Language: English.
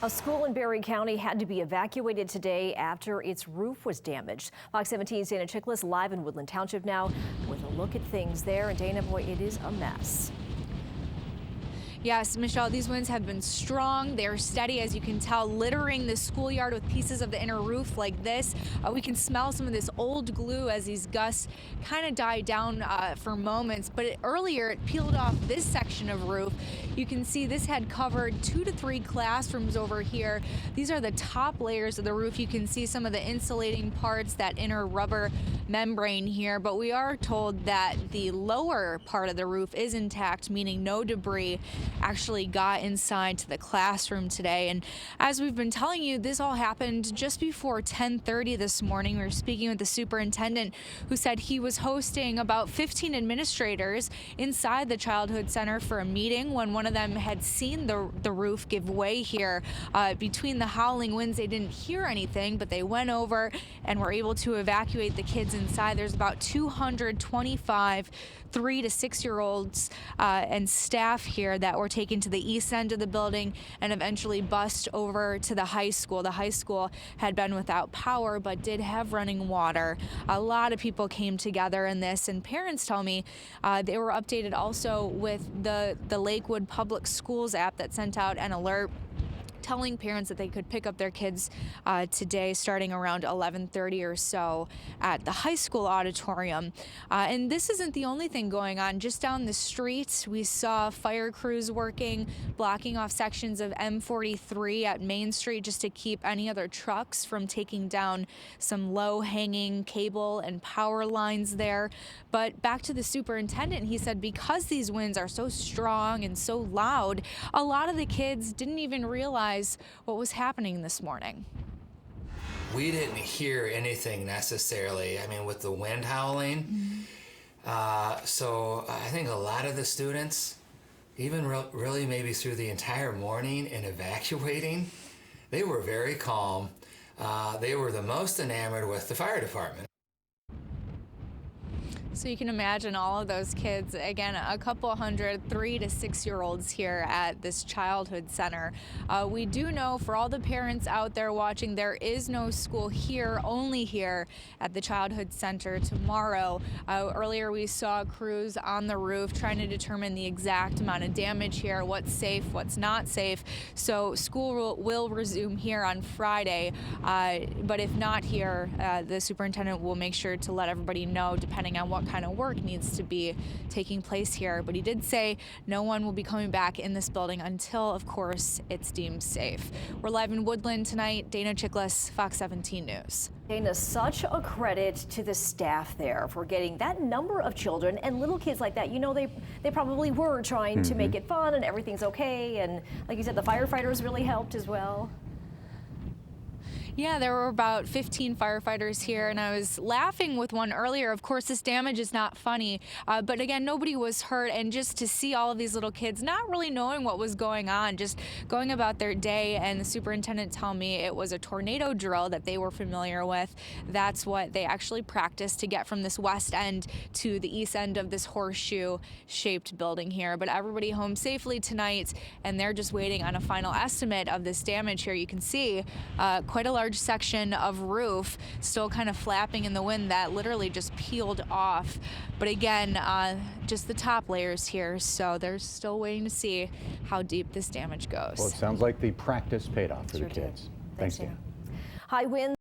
A school in Barry County had to be evacuated today after its roof was damaged. Fox 17's Dana Chiklis live in Woodland Township now with a look at things there. And Dana, boy, it is a mess. Yes, Michelle, these winds have been strong. They're steady, as you can tell, littering the schoolyard with pieces of the inner roof like this. We can smell some of this old glue as these gusts kind of die down for moments. But earlier, it peeled off this section of roof. You can see this had covered 2 to 3 classrooms over here. These are the top layers of the roof. You can see some of the insulating parts, that inner rubber membrane here. But we are told that the lower part of the roof is intact, meaning no debris actually got inside to the classroom today. And as we've been telling you, this all happened just before 10:30 this morning. We were speaking with the superintendent, who said he was hosting about 15 administrators inside the childhood center for a meeting when one of them had seen the roof give way here. Between the howling winds, they didn't hear anything, but they went over and were able to evacuate the kids inside. There's about 225 3 to 6-year-olds and staff here that were taken to the east end of the building and eventually bused over to the high school. The high school had been without power but did have running water. A lot of people came together in this, and parents tell me they were updated also with the Lakewood Public Schools app that sent out an alert telling parents that they could pick up their kids today starting around 11:30 or so at the high school auditorium. And this isn't the only thing going on. Just down the street, we saw fire crews working, blocking off sections of M43 at Main Street just to keep any other trucks from taking down some low-hanging cable and power lines there. But back to the superintendent, he said because these winds are so strong and so loud, a lot of the kids didn't even realize what was happening this morning. We didn't hear anything necessarily, I mean, with the wind howling. So I think a lot of the students, even really maybe through the entire morning in evacuating, they were very calm. They were the most enamored with the fire department. So you can imagine all of those kids, again, a couple hundred 3 to 6-year-olds here at this childhood center. We do know, for all the parents out there watching, there is no school here, only here at the childhood center tomorrow. Earlier we saw crews on the roof trying to determine the exact amount of damage here, what's safe, what's not safe. So school will resume here on Friday, but if not here, the superintendent will make sure to let everybody know depending on what kind of work needs to be taking place here. But he did say no one will be coming back in this building until, of course, it's deemed safe. We're live in Woodland tonight. Dana Chiklis, Fox 17 News. Dana, such a credit to the staff there for getting that number of children and little kids like that. You know, they probably were trying to make it fun and everything's okay. And like you said, the firefighters really helped as well. Yeah, there were about 15 firefighters here, and I was laughing with one earlier. Of course, this damage is not funny, but again, nobody was hurt, and just to see all of these little kids not really knowing what was going on, just going about their day, and the superintendent told me it was a tornado drill that they were familiar with. That's what they actually practiced to get from this west end to the east end of this horseshoe-shaped building here. But everybody home safely tonight, and they're just waiting on a final estimate of this damage here. You can see quite a large section of roof still kind of flapping in the wind that literally just peeled off. But again, just the top layers here, so they're still waiting to see how deep this damage goes. Well, it sounds like the practice paid off for the kids. Thanks, Dana. High winds.